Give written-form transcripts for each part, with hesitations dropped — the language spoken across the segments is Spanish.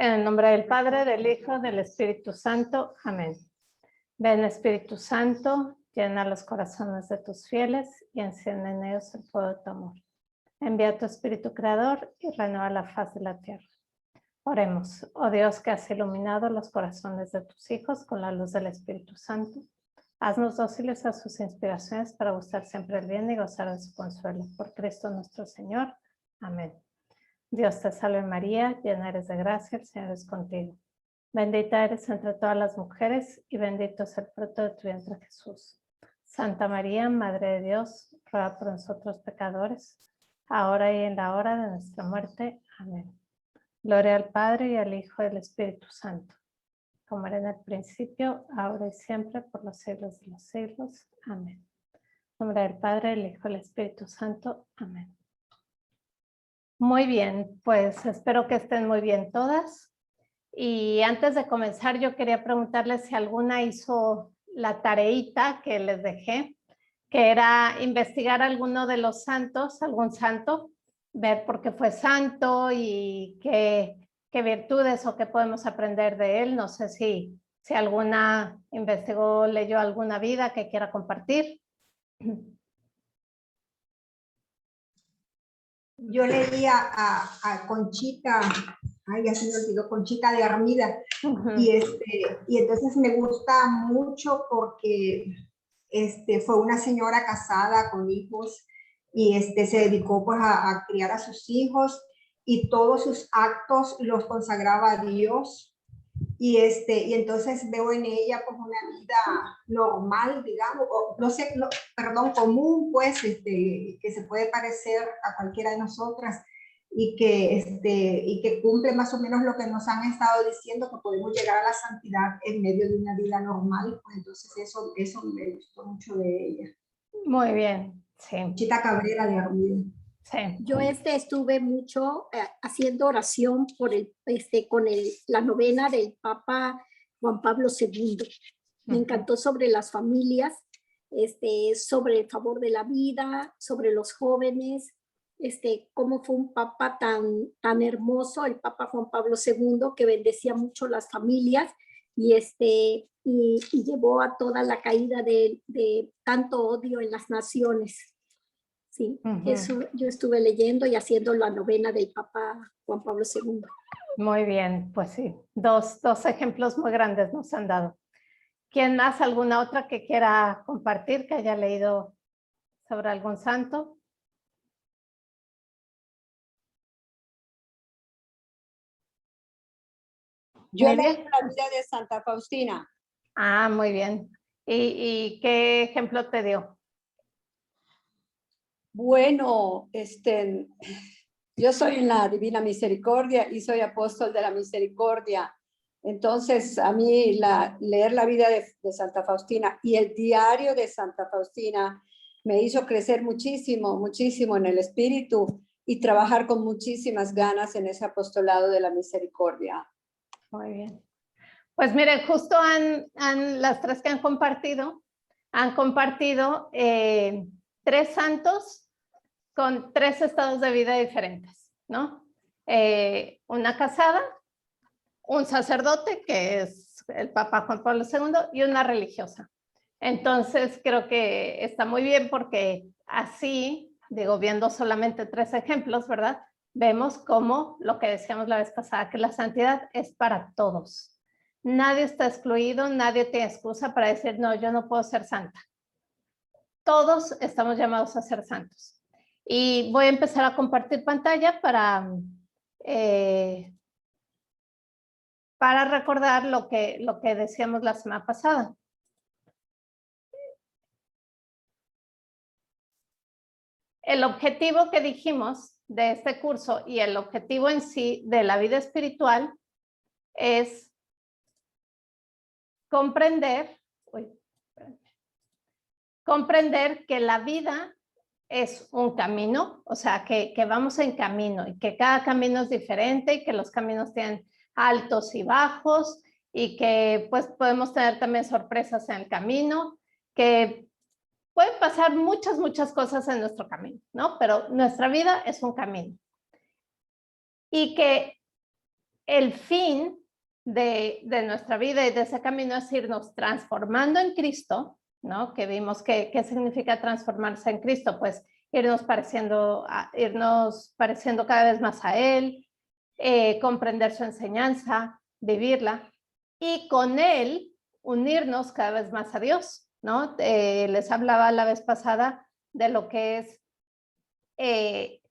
En el nombre del Padre, del Hijo, del Espíritu Santo. Amén. Ven, Espíritu Santo, llena los corazones de tus fieles y enciende en ellos el fuego de tu amor. Envía tu Espíritu Creador y renueva la faz de la tierra. Oremos. Oh Dios, que has iluminado los corazones de tus hijos con la luz del Espíritu Santo, haznos dóciles a sus inspiraciones para buscar siempre el bien y gozar de su consuelo. Por Cristo nuestro Señor. Amén. Dios te salve María, llena eres de gracia, el Señor es contigo. Bendita eres entre todas las mujeres y bendito es el fruto de tu vientre Jesús. Santa María, Madre de Dios, ruega por nosotros pecadores, ahora y en la hora de nuestra muerte. Amén. Gloria al Padre y al Hijo y al Espíritu Santo, como era en el principio, ahora y siempre, por los siglos de los siglos. Amén. En nombre del Padre, del Hijo y del Espíritu Santo. Amén. Muy bien, pues espero que estén muy bien todas. Y antes de comenzar, yo quería preguntarles si alguna hizo la tareita que les dejé, que era investigar alguno de los santos, algún santo, ver por qué fue santo y qué virtudes o qué podemos aprender de él. No sé si alguna investigó, leyó alguna vida que quiera compartir. Yo leía a Conchita, ay, ya se me olvidó, Conchita de Armida, y entonces me gusta mucho porque fue una señora casada con hijos y se dedicó pues a criar a sus hijos y todos sus actos los consagraba a Dios. Y entonces veo en ella pues una vida normal, digamos, o no sé, perdón, común, pues, que se puede parecer a cualquiera de nosotras y que cumple más o menos lo que nos han estado diciendo, que podemos llegar a la santidad en medio de una vida normal. Pues entonces eso me gustó mucho de ella. Muy bien, sí. Chita Cabrera de Armida. Sí. Yo estuve mucho haciendo oración por con la novena del Papa Juan Pablo II. Me encantó sobre las familias, sobre el favor de la vida, sobre los jóvenes, cómo fue un papa tan hermoso, el Papa Juan Pablo II, que bendecía mucho las familias y llevó a toda la caída de tanto odio en las naciones. Sí, eso yo estuve leyendo y haciendo la novena del Papa Juan Pablo II. Muy bien, pues sí, dos ejemplos muy grandes nos han dado. ¿Quién más? ¿Alguna otra que quiera compartir, que haya leído sobre algún santo? Yo leí la vida de Santa Faustina. Ah, muy bien. ¿Y qué ejemplo te dio? Bueno, yo soy en la Divina Misericordia y soy apóstol de la Misericordia. Entonces, a mí leer la vida de Santa Faustina y el diario de Santa Faustina me hizo crecer muchísimo, muchísimo en el espíritu y trabajar con muchísimas ganas en ese apostolado de la misericordia. Muy bien. Pues miren, justo las tres que han compartido 3 santos con 3 estados de vida diferentes, ¿no? Una casada, un sacerdote, que es el Papa Juan Pablo II, y una religiosa. Entonces, creo que está muy bien porque así, digo, viendo solamente 3 ejemplos, ¿verdad? Vemos cómo lo que decíamos la vez pasada, que la santidad es para todos. Nadie está excluido, nadie tiene excusa para decir, no, yo no puedo ser santa. Todos estamos llamados a ser santos. Y voy a empezar a compartir pantalla para recordar lo que decíamos la semana pasada. El objetivo que dijimos de este curso y el objetivo en sí de la vida espiritual es comprender que la vida es un camino, o sea, que vamos en camino y que cada camino es diferente y que los caminos tienen altos y bajos y que pues podemos tener también sorpresas en el camino, que pueden pasar muchas cosas en nuestro camino, ¿no? Pero nuestra vida es un camino. Y que el fin de nuestra vida y de ese camino es irnos transformando en Cristo, ¿no? Que vimos qué significa transformarse en Cristo, pues irnos pareciendo cada vez más a Él, comprender su enseñanza, vivirla, y con Él unirnos cada vez más a Dios, ¿no? Les hablaba la vez pasada de lo que es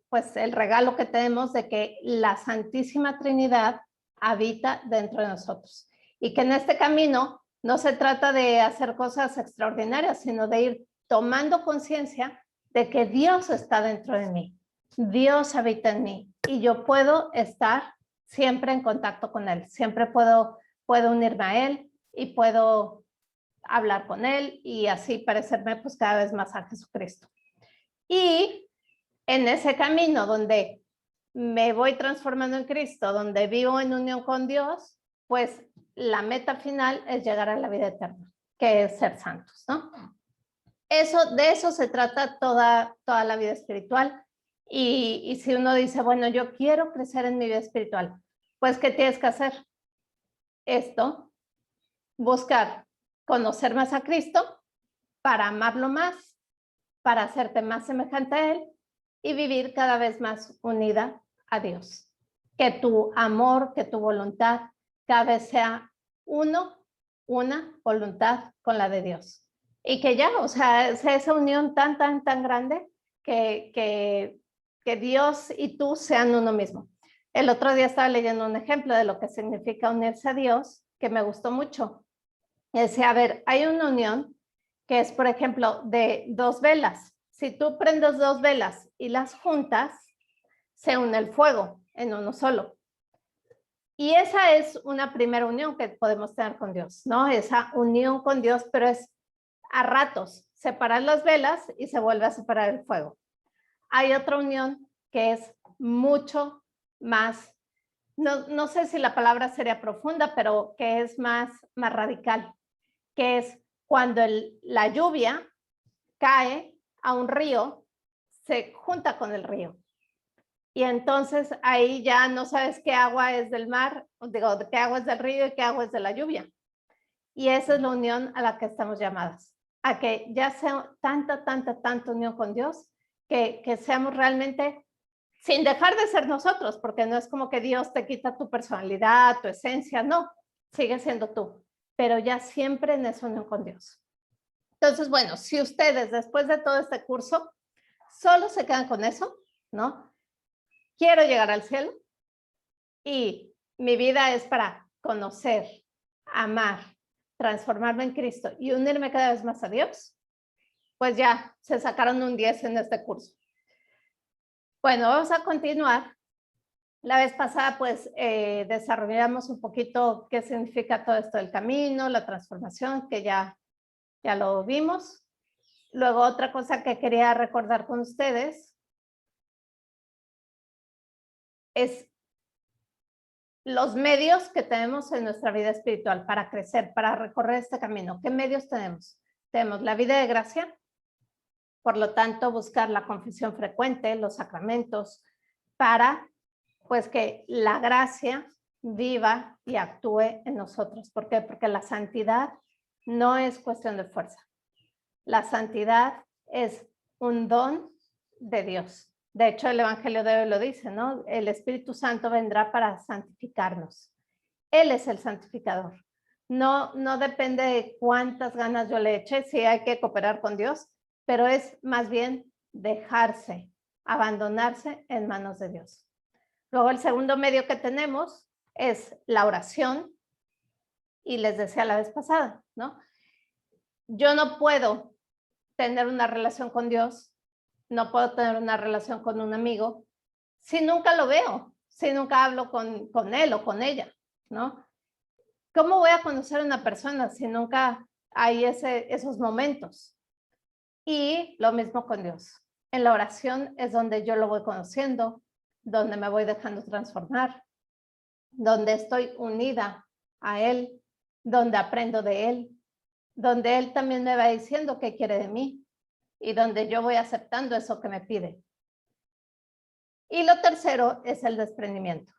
pues el regalo que tenemos de que la Santísima Trinidad habita dentro de nosotros y que en este camino no se trata de hacer cosas extraordinarias, sino de ir tomando conciencia de que Dios está dentro de mí, Dios habita en mí y yo puedo estar siempre en contacto con Él, siempre puedo unirme a Él y puedo hablar con Él y así parecerme pues cada vez más a Jesucristo. Y en ese camino donde me voy transformando en Cristo, donde vivo en unión con Dios, pues la meta final es llegar a la vida eterna, que es ser santos, ¿no? De eso se trata toda la vida espiritual. Y si uno dice, bueno, yo quiero crecer en mi vida espiritual, pues ¿qué tienes que hacer? Esto, buscar conocer más a Cristo para amarlo más, para hacerte más semejante a Él y vivir cada vez más unida a Dios. Que tu amor, que tu voluntad cada vez sea una voluntad con la de Dios. Y que ya, o sea esa unión tan grande que Dios y tú sean uno mismo. El otro día estaba leyendo un ejemplo de lo que significa unirse a Dios, que me gustó mucho. Decía, a ver, hay una unión que es, por ejemplo, de 2 velas. Si tú prendes 2 velas y las juntas, se une el fuego en uno solo. Y esa es una primera unión que podemos tener con Dios, ¿no? Esa unión con Dios, pero es a ratos. Separar las velas y se vuelve a separar el fuego. Hay otra unión que es mucho más, no sé si la palabra sería profunda, pero que es más radical, que es cuando la lluvia cae a un río, se junta con el río. Y entonces ahí ya no sabes qué agua es del mar, digo, qué agua es del río y qué agua es de la lluvia. Y esa es la unión a la que estamos llamadas, a que ya sea tanta unión con Dios, que seamos realmente, sin dejar de ser nosotros, porque no es como que Dios te quita tu personalidad, tu esencia, no, sigue siendo tú, pero ya siempre en esa unión con Dios. Entonces, bueno, si ustedes después de todo este curso solo se quedan con eso, ¿no? Quiero llegar al cielo y mi vida es para conocer, amar, transformarme en Cristo y unirme cada vez más a Dios, pues ya se sacaron un 10 en este curso. Bueno, vamos a continuar. La vez pasada, pues, desarrollamos un poquito qué significa todo esto del camino, la transformación, que ya lo vimos. Luego, otra cosa que quería recordar con ustedes es los medios que tenemos en nuestra vida espiritual para crecer, para recorrer este camino. ¿Qué medios tenemos? Tenemos la vida de gracia, por lo tanto, buscar la confesión frecuente, los sacramentos, para pues que la gracia viva y actúe en nosotros. ¿Por qué? Porque la santidad no es cuestión de fuerza. La santidad es un don de Dios. De hecho, el Evangelio de hoy lo dice, ¿no? El Espíritu Santo vendrá para santificarnos. Él es el santificador. No depende de cuántas ganas yo le eche, sí hay que cooperar con Dios, pero es más bien dejarse, abandonarse en manos de Dios. Luego el segundo medio que tenemos es la oración, y les decía la vez pasada, ¿no? Yo no puedo tener una relación con Dios, no puedo tener una relación con un amigo si nunca lo veo, si nunca hablo con él o con ella, ¿no? ¿Cómo voy a conocer a una persona si nunca hay esos momentos? Y lo mismo con Dios. En la oración es donde yo lo voy conociendo, donde me voy dejando transformar, donde estoy unida a Él, donde aprendo de Él, donde Él también me va diciendo qué quiere de mí y donde yo voy aceptando eso que me pide. Y lo tercero es el desprendimiento.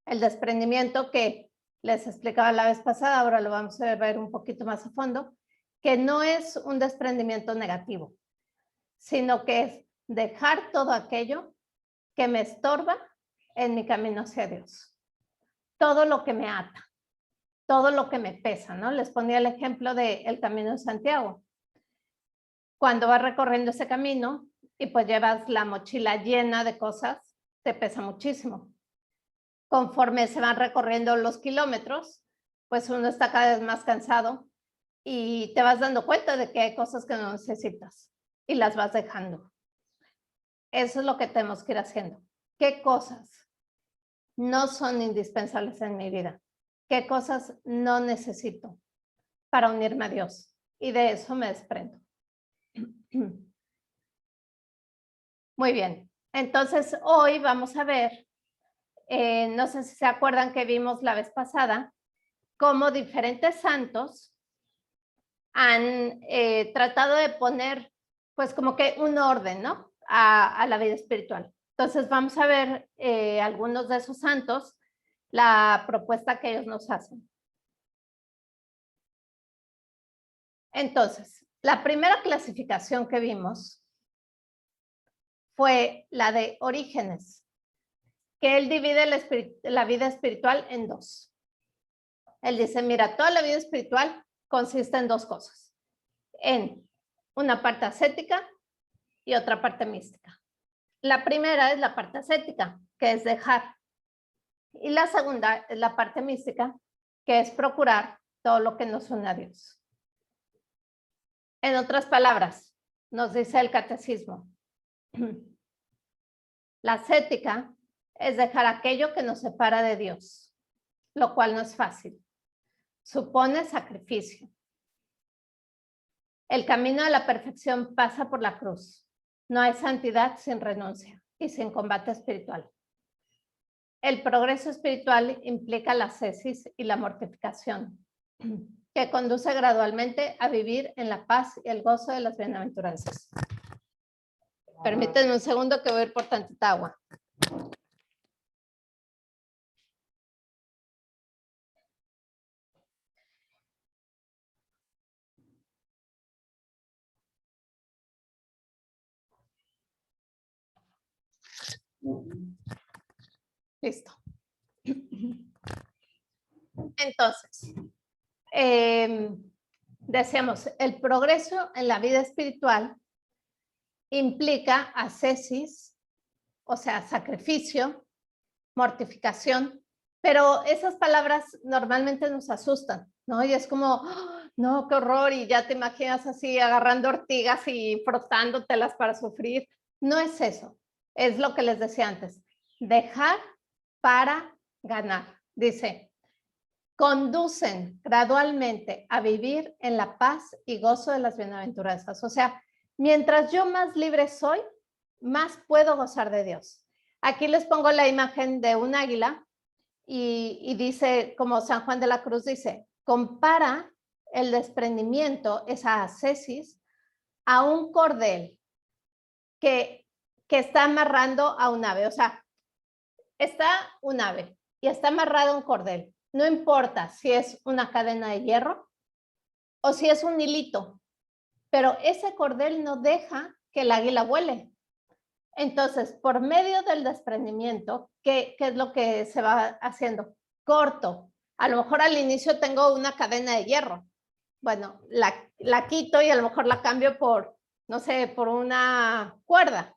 El desprendimiento que les explicaba la vez pasada, ahora lo vamos a ver un poquito más a fondo, que no es un desprendimiento negativo, sino que es dejar todo aquello que me estorba en mi camino hacia Dios. Todo lo que me ata, todo lo que me pesa, ¿no? Les ponía el ejemplo del Camino de Santiago. Cuando vas recorriendo ese camino y pues llevas la mochila llena de cosas, te pesa muchísimo. Conforme se van recorriendo los kilómetros, pues uno está cada vez más cansado y te vas dando cuenta de que hay cosas que no necesitas y las vas dejando. Eso es lo que tenemos que ir haciendo. ¿Qué cosas no son indispensables en mi vida? ¿Qué cosas no necesito para unirme a Dios? Y de eso me desprendo. Muy bien. Entonces, hoy vamos a ver, no sé si se acuerdan que vimos la vez pasada, cómo diferentes santos han tratado de poner, pues como que un orden, ¿no? A la vida espiritual. Entonces, vamos a ver algunos de esos santos, la propuesta que ellos nos hacen. Entonces, la primera clasificación que vimos fue la de Orígenes, que él divide la vida espiritual en dos. Él dice, mira, toda la vida espiritual consiste en dos cosas, en una parte ascética y otra parte mística. La primera es la parte ascética, que es dejar, y la segunda es la parte mística, que es procurar todo lo que nos une a Dios. En otras palabras, nos dice el catecismo, la ascética es dejar aquello que nos separa de Dios, lo cual no es fácil. Supone sacrificio. El camino de la perfección pasa por la cruz. No hay santidad sin renuncia y sin combate espiritual. El progreso espiritual implica la ascesis y la mortificación, que conduce gradualmente a vivir en la paz y el gozo de las bienaventuranzas. Permítanme un segundo que voy a ir por tantita agua. Listo. Entonces, decíamos, el progreso en la vida espiritual implica ascesis, o sea, sacrificio, mortificación, pero esas palabras normalmente nos asustan, ¿no? Y es como, ¡oh, no, qué horror! Y ya te imaginas así agarrando ortigas y frotándotelas para sufrir. No es eso, es lo que les decía antes, dejar para ganar. Dice, conducen gradualmente a vivir en la paz y gozo de las bienaventuranzas. O sea, mientras yo más libre soy, más puedo gozar de Dios. Aquí les pongo la imagen de un águila y dice, como San Juan de la Cruz dice, compara el desprendimiento, esa ascesis, a un cordel que está amarrando a un ave. O sea, está un ave y está amarrado a un cordel. No importa si es una cadena de hierro o si es un hilito, pero ese cordel no deja que el águila vuele. Entonces, por medio del desprendimiento, ¿qué es lo que se va haciendo? Corto. A lo mejor al inicio tengo una cadena de hierro. Bueno, la quito y a lo mejor la cambio por, no sé, por una cuerda.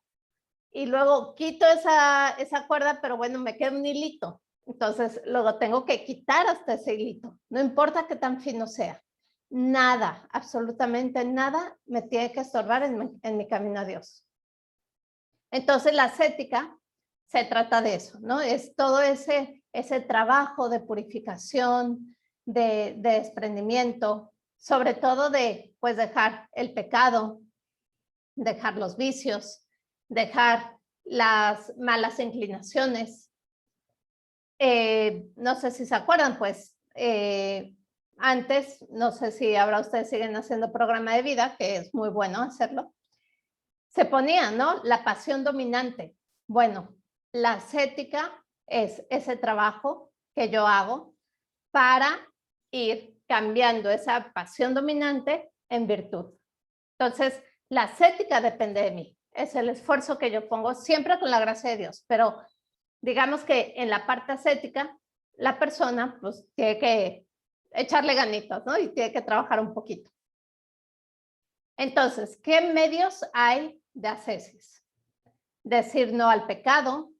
Y luego quito esa cuerda, pero bueno, me queda un hilito. Entonces, luego tengo que quitar hasta ese hilito. No importa qué tan fino sea. Nada, absolutamente nada me tiene que estorbar en mi camino a Dios. Entonces, la ascética se trata de eso, ¿no? Es todo ese trabajo de purificación, de desprendimiento, sobre todo de, pues, dejar el pecado, dejar los vicios, dejar las malas inclinaciones. No sé si se acuerdan, pues, antes, no sé si ahora ustedes siguen haciendo programa de vida, que es muy bueno hacerlo, se ponía, ¿no? La pasión dominante. Bueno, la ascética es ese trabajo que yo hago para ir cambiando esa pasión dominante en virtud. Entonces, la ascética depende de mí. Es el esfuerzo que yo pongo siempre con la gracia de Dios, pero digamos que en la parte ascética, la persona pues tiene que echarle ganitas, ¿no? Y tiene que trabajar un poquito. Entonces, ¿qué medios hay de ascesis? Decir no al pecado,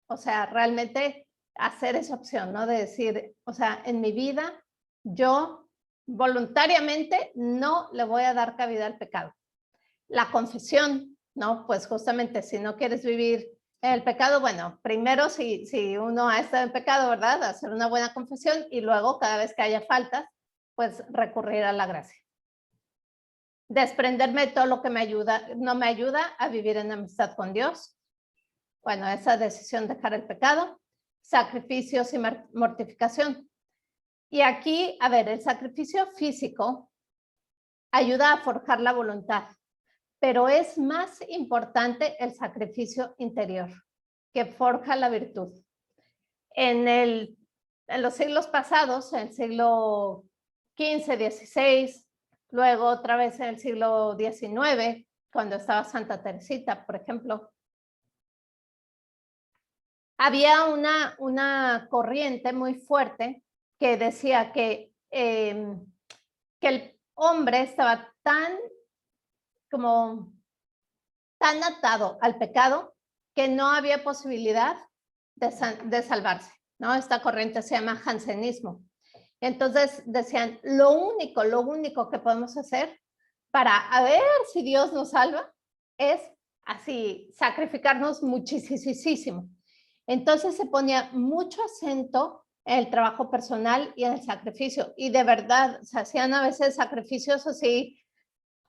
o sea, realmente hacer esa opción, ¿no? De decir, o sea, en mi vida yo voluntariamente no le voy a dar cabida al pecado. La confesión, ¿no? Pues justamente si no quieres vivir en el pecado, bueno, primero si uno ha estado en pecado, ¿verdad? Hacer una buena confesión y luego cada vez que haya faltas, pues recurrir a la gracia. Desprenderme de todo lo que no me ayuda a vivir en amistad con Dios. Bueno, esa decisión de dejar el pecado, sacrificios y mortificación. Y aquí, a ver, el sacrificio físico ayuda a forjar la voluntad, pero es más importante el sacrificio interior, que forja la virtud. En los siglos pasados, en el siglo XV, XVI, luego otra vez en el siglo XIX, cuando estaba Santa Teresita, por ejemplo, había una corriente muy fuerte que decía que el hombre estaba tan atado al pecado que no había posibilidad de salvarse, ¿no? Esta corriente se llama jansenismo. Entonces decían, lo único que podemos hacer para a ver si Dios nos salva es así, sacrificarnos muchísimo. Entonces se ponía mucho acento en el trabajo personal y en el sacrificio. Y de verdad, se hacían a veces sacrificios así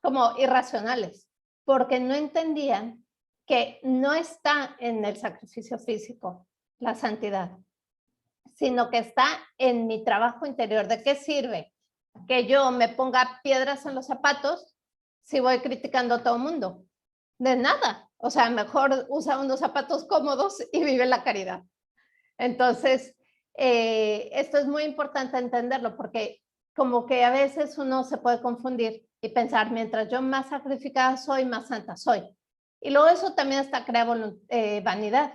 como irracionales, porque no entendían que no está en el sacrificio físico la santidad, sino que está en mi trabajo interior. ¿De qué sirve que yo me ponga piedras en los zapatos si voy criticando a todo el mundo? De nada. O sea, mejor usa unos zapatos cómodos y vive la caridad. Entonces, esto es muy importante entenderlo porque como que a veces uno se puede confundir y pensar, mientras yo más sacrificada soy, más santa soy. Y luego eso también hasta crea vanidad.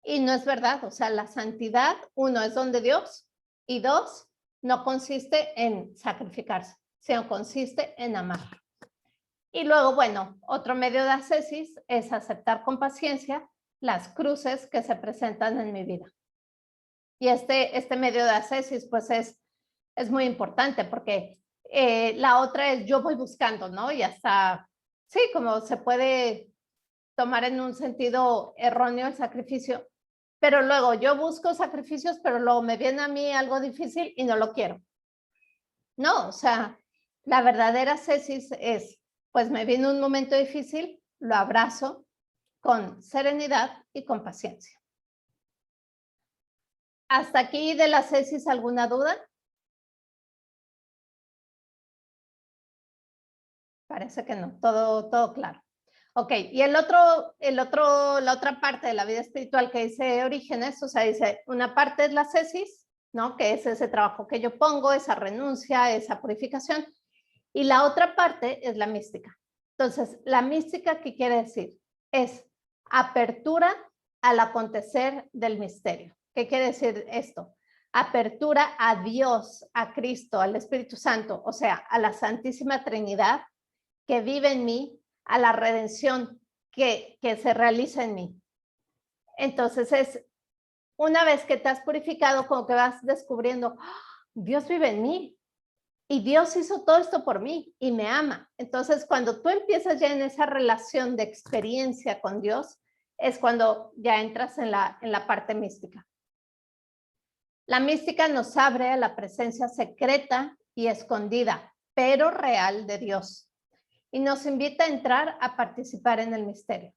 Y no es verdad. O sea, la santidad, uno, es don de Dios y dos, no consiste en sacrificarse, sino consiste en amar. Y luego, bueno, otro medio de ascesis es aceptar con paciencia las cruces que se presentan en mi vida. Y este medio de ascesis, pues es muy importante porque la otra es yo voy buscando, ¿no? Y hasta, sí, como se puede tomar en un sentido erróneo el sacrificio, pero luego yo busco sacrificios, pero luego me viene a mí algo difícil y no lo quiero. No, o sea, la verdadera ascesis es, pues me viene un momento difícil, lo abrazo con serenidad y con paciencia. ¿Hasta aquí de la ascesis alguna duda? Parece que no, todo claro. Ok, y la otra parte de la vida espiritual que dice Orígenes, o sea, dice, una parte es la ascesis, ¿no? Que es ese trabajo que yo pongo, esa renuncia, esa purificación, y la otra parte es la mística. Entonces, la mística, ¿qué quiere decir? Es apertura al acontecer del misterio. ¿Qué quiere decir esto? Apertura a Dios, a Cristo, al Espíritu Santo, o sea, a la Santísima Trinidad que vive en mí, a la redención que se realiza en mí. Entonces es, una vez que te has purificado, como que vas descubriendo, Dios vive en mí y Dios hizo todo esto por mí y me ama. Entonces cuando tú empiezas ya en esa relación de experiencia con Dios, es cuando ya entras en la parte mística. La mística nos abre a la presencia secreta y escondida, pero real de Dios. Y nos invita a entrar a participar en el misterio.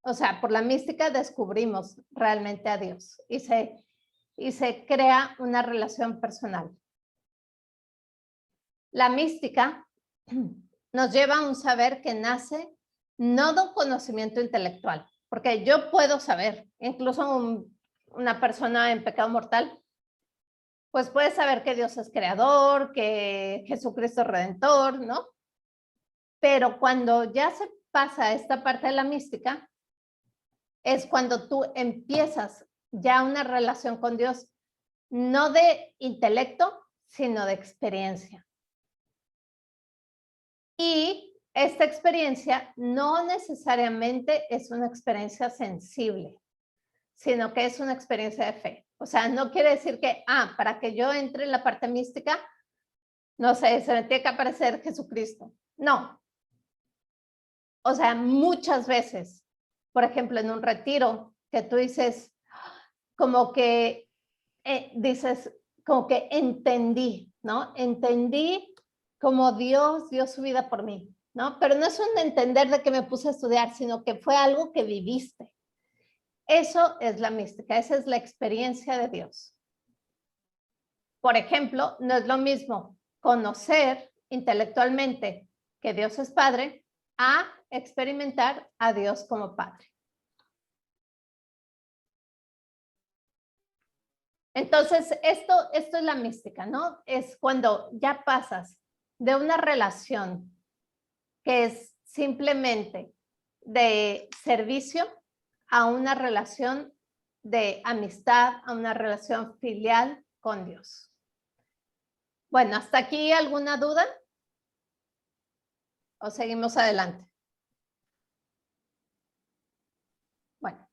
O sea, por la mística descubrimos realmente a Dios y se crea una relación personal. La mística nos lleva a un saber que nace no de un conocimiento intelectual, porque yo puedo saber, incluso una persona en pecado mortal, pues puede saber que Dios es creador, que Jesucristo es redentor, ¿no? Pero cuando ya se pasa esta parte de la mística, es cuando tú empiezas ya una relación con Dios, no de intelecto, sino de experiencia. Y esta experiencia no necesariamente es una experiencia sensible, sino que es una experiencia de fe. O sea, no quiere decir que, para que yo entre en la parte mística, no sé, se me tiene que aparecer Jesucristo. No. O sea, muchas veces, por ejemplo, en un retiro, que tú dices, como que entendí, ¿no? Entendí como Dios dio su vida por mí, ¿no? Pero no es un entender de que me puse a estudiar, sino que fue algo que viviste. Eso es la mística, esa es la experiencia de Dios. Por ejemplo, no es lo mismo conocer intelectualmente que Dios es Padre a experimentar a Dios como Padre. Entonces, esto es la mística, ¿no? Es cuando ya pasas de una relación que es simplemente de servicio a una relación de amistad, a una relación filial con Dios. Bueno, ¿hasta aquí alguna duda? ¿O seguimos adelante? Bueno,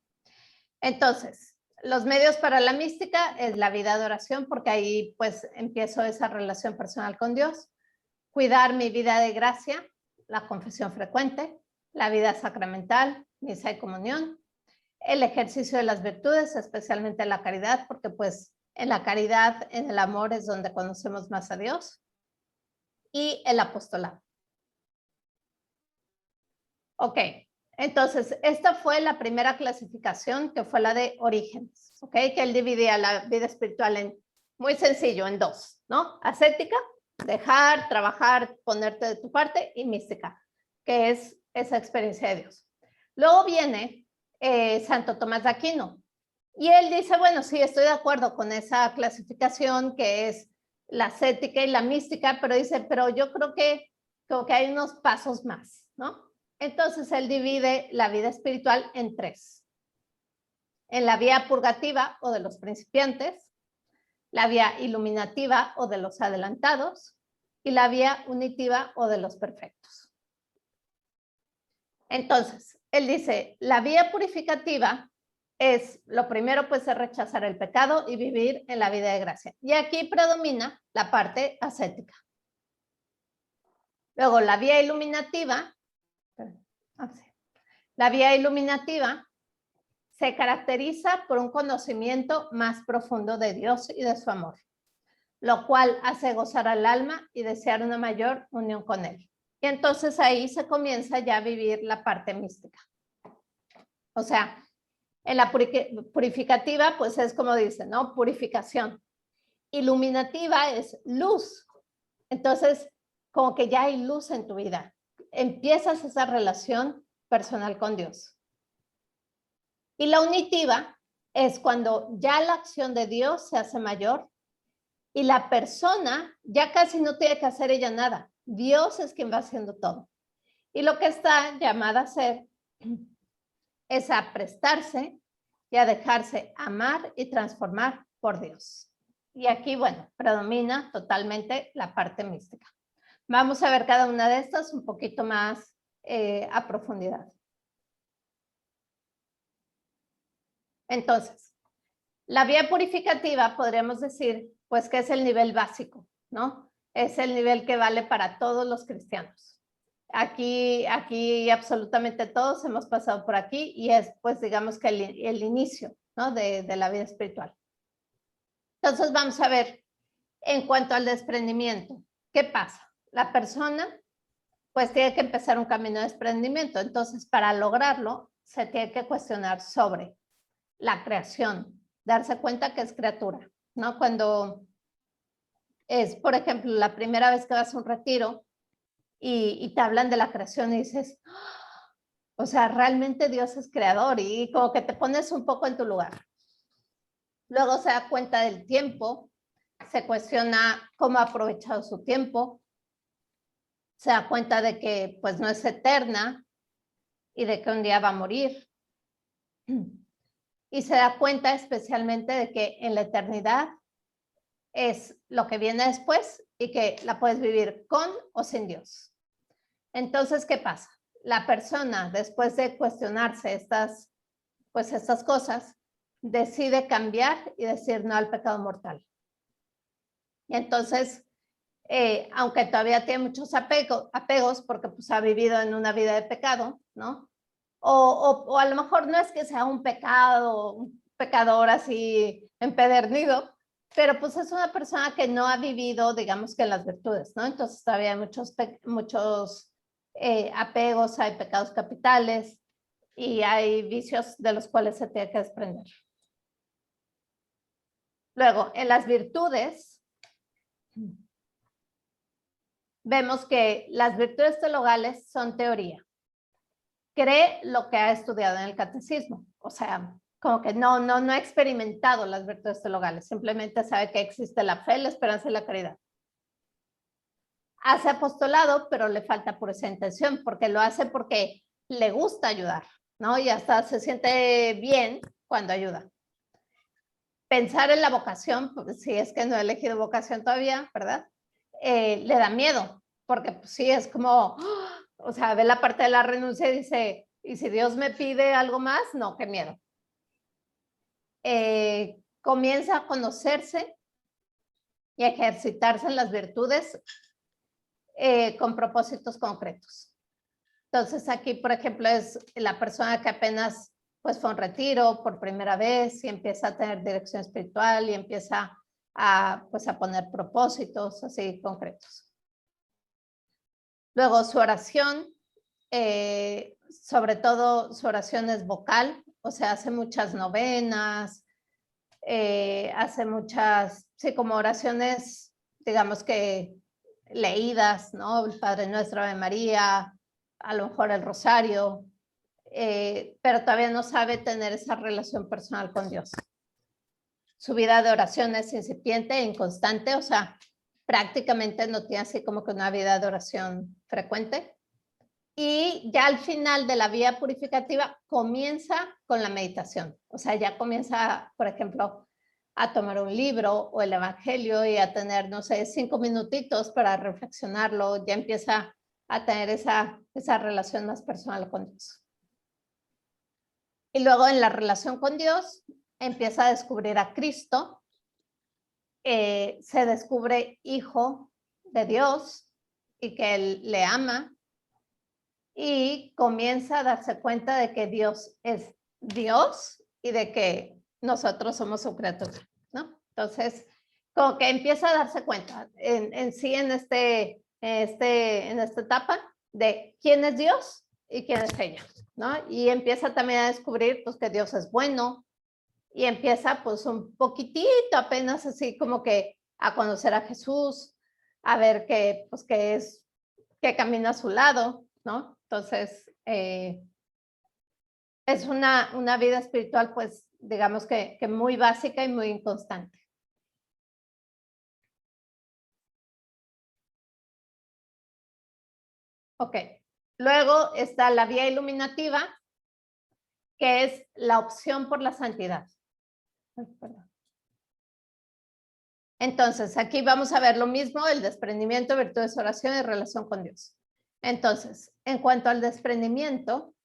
entonces, los medios para la mística es la vida de oración, porque ahí pues empiezo esa relación personal con Dios. Cuidar mi vida de gracia, la confesión frecuente, la vida sacramental, misa y comunión, el ejercicio de las virtudes, especialmente la caridad, porque pues en la caridad, en el amor es donde conocemos más a Dios, y el apostolado. Ok, entonces esta fue la primera clasificación, que fue la de Orígenes, ok, que él dividía la vida espiritual en, muy sencillo, en dos, ¿no? Ascética, dejar, trabajar, ponerte de tu parte, y mística, que es esa experiencia de Dios. Luego viene Santo Tomás de Aquino, y él dice, bueno, sí, estoy de acuerdo con esa clasificación que es la ascética y la mística, pero dice, pero yo creo que hay unos pasos más, ¿no? Entonces él divide la vida espiritual en tres. En la vía purgativa o de los principiantes, la vía iluminativa o de los adelantados, y la vía unitiva o de los perfectos. Entonces, él dice, la vía purificativa es, lo primero pues es rechazar el pecado y vivir en la vida de gracia. Y aquí predomina la parte ascética. Luego la vía iluminativa, se caracteriza por un conocimiento más profundo de Dios y de su amor, lo cual hace gozar al alma y desear una mayor unión con Él. Y entonces ahí se comienza ya a vivir la parte mística. O sea, en la purificativa, pues es como dice, ¿no? Purificación. Iluminativa es luz. Entonces, como que ya hay luz en tu vida. Empiezas esa relación personal con Dios. Y la unitiva es cuando ya la acción de Dios se hace mayor y la persona ya casi no tiene que hacer ella nada. Dios es quien va haciendo todo. Y lo que está llamada a hacer es a prestarse y a dejarse amar y transformar por Dios. Y aquí, bueno, predomina totalmente la parte mística. Vamos a ver cada una de estas un poquito más a profundidad. Entonces, la vía purificativa podríamos decir, pues que es el nivel básico, ¿no? Es el nivel que vale para todos los cristianos. Aquí absolutamente todos hemos pasado por aquí y es, pues, digamos que el inicio, ¿no? de la vida espiritual. Entonces, vamos a ver, en cuanto al desprendimiento, ¿qué pasa? La persona, pues, tiene que empezar un camino de desprendimiento. Entonces, para lograrlo, se tiene que cuestionar sobre la creación, darse cuenta que es criatura, ¿no? Cuando es, por ejemplo, la primera vez que vas a un retiro y te hablan de la creación y dices, o sea, realmente Dios es creador, y como que te pones un poco en tu lugar. Luego se da cuenta del tiempo, se cuestiona cómo ha aprovechado su tiempo, se da cuenta de que pues no es eterna y de que un día va a morir. Y se da cuenta especialmente de que en la eternidad es lo que viene después y que la puedes vivir con o sin Dios. Entonces, ¿qué pasa? La persona, después de cuestionarse estas cosas, decide cambiar y decir no al pecado mortal. Y entonces, aunque todavía tiene muchos apegos porque pues ha vivido en una vida de pecado, ¿no? O a lo mejor no es que sea un pecador así empedernido, pero pues es una persona que no ha vivido, digamos que las virtudes, ¿no? Entonces todavía hay muchos apegos, hay pecados capitales y hay vicios de los cuales se tiene que desprender. Luego, en las virtudes, vemos que las virtudes teologales son teoría. Cree lo que ha estudiado en el catecismo, o sea, como que no ha experimentado las virtudes teologales, simplemente sabe que existe la fe, la esperanza y la caridad. Hace apostolado, pero le falta por esa intención, porque lo hace porque le gusta ayudar, ¿no? Y hasta se siente bien cuando ayuda. Pensar en la vocación, pues, si es que no he elegido vocación todavía, ¿verdad? Le da miedo, porque pues, sí, es como, o sea, ve la parte de la renuncia y dice, ¿y si Dios me pide algo más? No, qué miedo. Comienza a conocerse y a ejercitarse en las virtudes con propósitos concretos. Entonces aquí, por ejemplo, es la persona que apenas pues fue a un retiro por primera vez y empieza a tener dirección espiritual y empieza a poner propósitos así concretos. Luego su oración, sobre todo su oración es vocal, o sea, hace muchas novenas, hace muchas, sí, como oraciones, digamos que leídas, ¿no? El Padre Nuestro, Ave María, a lo mejor el Rosario, pero todavía no sabe tener esa relación personal con Dios. Su vida de oración es incipiente e inconstante, o sea, prácticamente no tiene así como que una vida de oración frecuente. Y ya al final de la vía purificativa comienza con la meditación. O sea, ya comienza, por ejemplo, a tomar un libro o el Evangelio y a tener, no sé, 5 minutitos para reflexionarlo. Ya empieza a tener esa relación más personal con Dios. Y luego en la relación con Dios empieza a descubrir a Cristo. Se descubre hijo de Dios y que Él le ama. Y comienza a darse cuenta de que Dios es Dios y de que nosotros somos su criatura, ¿no? Entonces, como que empieza a darse cuenta en esta etapa de quién es Dios y quién es ella, ¿no? Y empieza también a descubrir pues que Dios es bueno y empieza pues un poquitito apenas así como que a conocer a Jesús, a ver que camina a su lado, ¿no? Entonces, es una vida espiritual, pues, digamos que muy básica y muy inconstante. Ok. Luego está la vía iluminativa, que es la opción por la santidad. Entonces, aquí vamos a ver lo mismo, el desprendimiento, virtudes, oración y relación con Dios. Entonces, en cuanto al desprendimiento,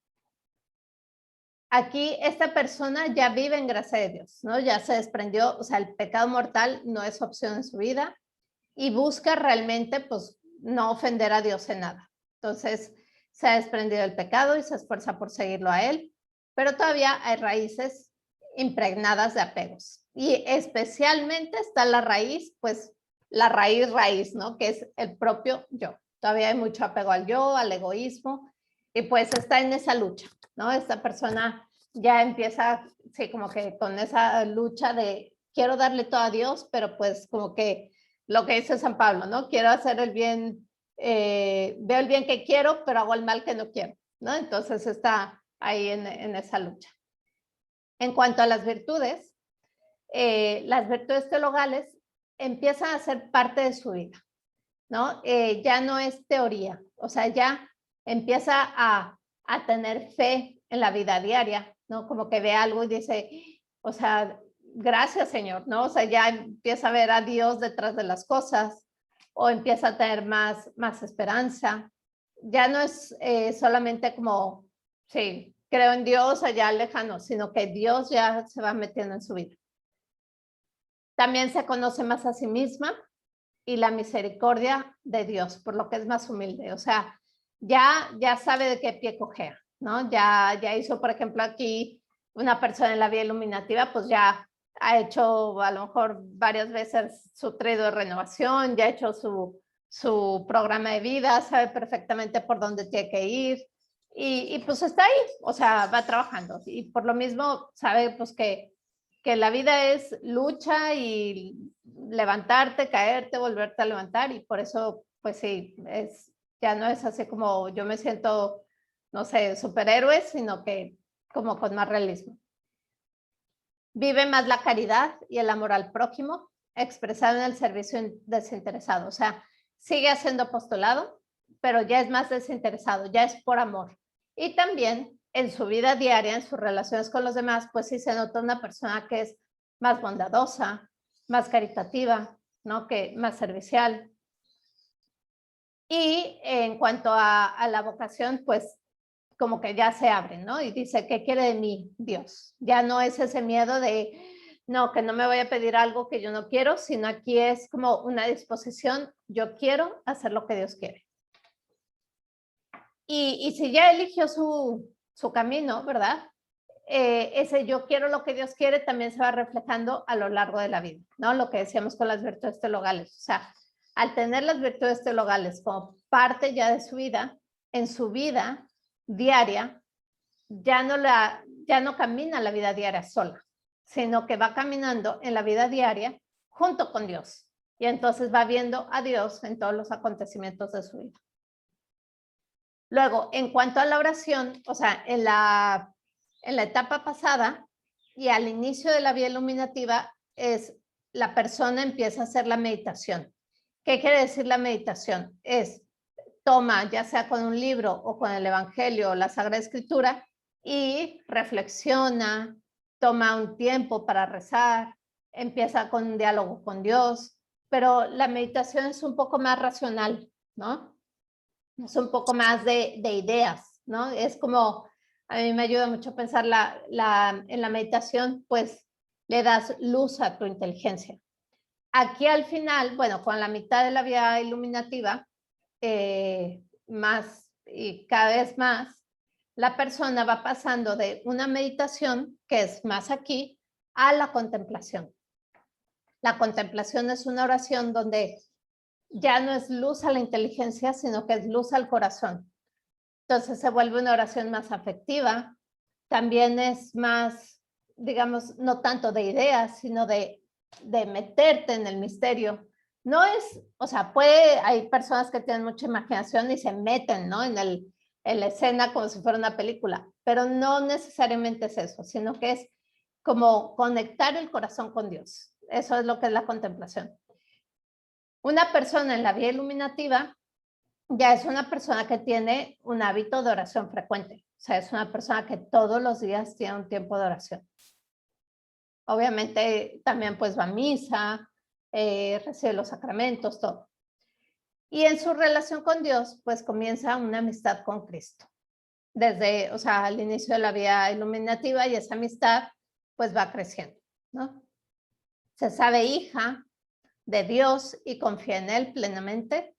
aquí esta persona ya vive en gracia de Dios, ¿no? Ya se desprendió, o sea, el pecado mortal no es opción en su vida y busca realmente, pues, no ofender a Dios en nada. Entonces, se ha desprendido del pecado y se esfuerza por seguirlo a Él, pero todavía hay raíces impregnadas de apegos. Y especialmente está la raíz, pues, la raíz, ¿no? Que es el propio yo. Todavía hay mucho apego al yo, al egoísmo, y pues está en esa lucha, ¿no? Esta persona ya empieza, sí, como que con esa lucha de quiero darle todo a Dios, pero pues como que lo que dice San Pablo, ¿no? Quiero hacer el bien, veo el bien que quiero, pero hago el mal que no quiero, ¿no? Entonces está ahí en esa lucha. En cuanto a las virtudes, las virtudes teologales empiezan a ser parte de su vida, ¿no? Ya no es teoría, o sea, ya empieza a tener fe en la vida diaria, ¿no? Como que ve algo y dice, o sea, gracias, Señor, ¿no? O sea, ya empieza a ver a Dios detrás de las cosas o empieza a tener más esperanza. Ya no es solamente como, sí, creo en Dios allá lejano, sino que Dios ya se va metiendo en su vida. También se conoce más a sí misma y la misericordia de Dios, por lo que es más humilde. O sea, ya sabe de qué pie cojea, ¿no? Ya hizo, por ejemplo, aquí una persona en la vía iluminativa, pues ya ha hecho a lo mejor varias veces su tríodo de renovación, ya ha hecho su programa de vida, sabe perfectamente por dónde tiene que ir y pues está ahí, o sea, va trabajando y por lo mismo sabe pues que la vida es lucha y levantarte, caerte, volverte a levantar y por eso pues sí, ya no es así como yo me siento, no sé, superhéroe, sino que como con más realismo. Vive más la caridad y el amor al prójimo, expresado en el servicio desinteresado. O sea, sigue haciendo apostolado, pero ya es más desinteresado, ya es por amor. Y también en su vida diaria, en sus relaciones con los demás, pues sí se nota una persona que es más bondadosa, más caritativa, ¿no? Que más servicial. Y en cuanto a la vocación, pues como que ya se abre, ¿no? Y dice, ¿qué quiere de mí Dios? Ya no es ese miedo de, no, que no me voy a pedir algo que yo no quiero, sino aquí es como una disposición, yo quiero hacer lo que Dios quiere. Y si ya eligió su camino, ¿verdad? Ese yo quiero lo que Dios quiere también se va reflejando a lo largo de la vida, ¿no? Lo que decíamos con las virtudes teologales. O sea, al tener las virtudes teologales como parte ya de su vida, en su vida diaria, ya no camina la vida diaria sola, sino que va caminando en la vida diaria junto con Dios. Y entonces va viendo a Dios en todos los acontecimientos de su vida. Luego, en cuanto a la oración, o sea, en la etapa pasada y al inicio de la vía iluminativa, la persona empieza a hacer la meditación. ¿Qué quiere decir la meditación? Toma, ya sea con un libro o con el Evangelio o la Sagrada Escritura, y reflexiona, toma un tiempo para rezar, empieza con un diálogo con Dios, pero la meditación es un poco más racional, ¿no? Es un poco más de ideas, ¿no? Es como, a mí me ayuda mucho a pensar en la meditación, pues le das luz a tu inteligencia. Aquí al final, bueno, con la mitad de la vía iluminativa, más y cada vez más, la persona va pasando de una meditación, que es más aquí, a la contemplación. La contemplación es una oración donde ya no es luz a la inteligencia, sino que es luz al corazón. Entonces se vuelve una oración más afectiva, también es más, digamos, no tanto de ideas, sino de meterte en el misterio. No es, o sea, hay personas que tienen mucha imaginación y se meten, ¿no? En la escena como si fuera una película, pero no necesariamente es eso, sino que es como conectar el corazón con Dios. Eso es lo que es la contemplación. Una persona en la vía iluminativa ya es una persona que tiene un hábito de oración frecuente. O sea, es una persona que todos los días tiene un tiempo de oración. Obviamente también pues va a misa, recibe los sacramentos, todo. Y en su relación con Dios, pues comienza una amistad con Cristo. Desde, o sea, al inicio de la vía iluminativa y esa amistad pues va creciendo, ¿no? Se sabe hija de Dios y confía en Él plenamente.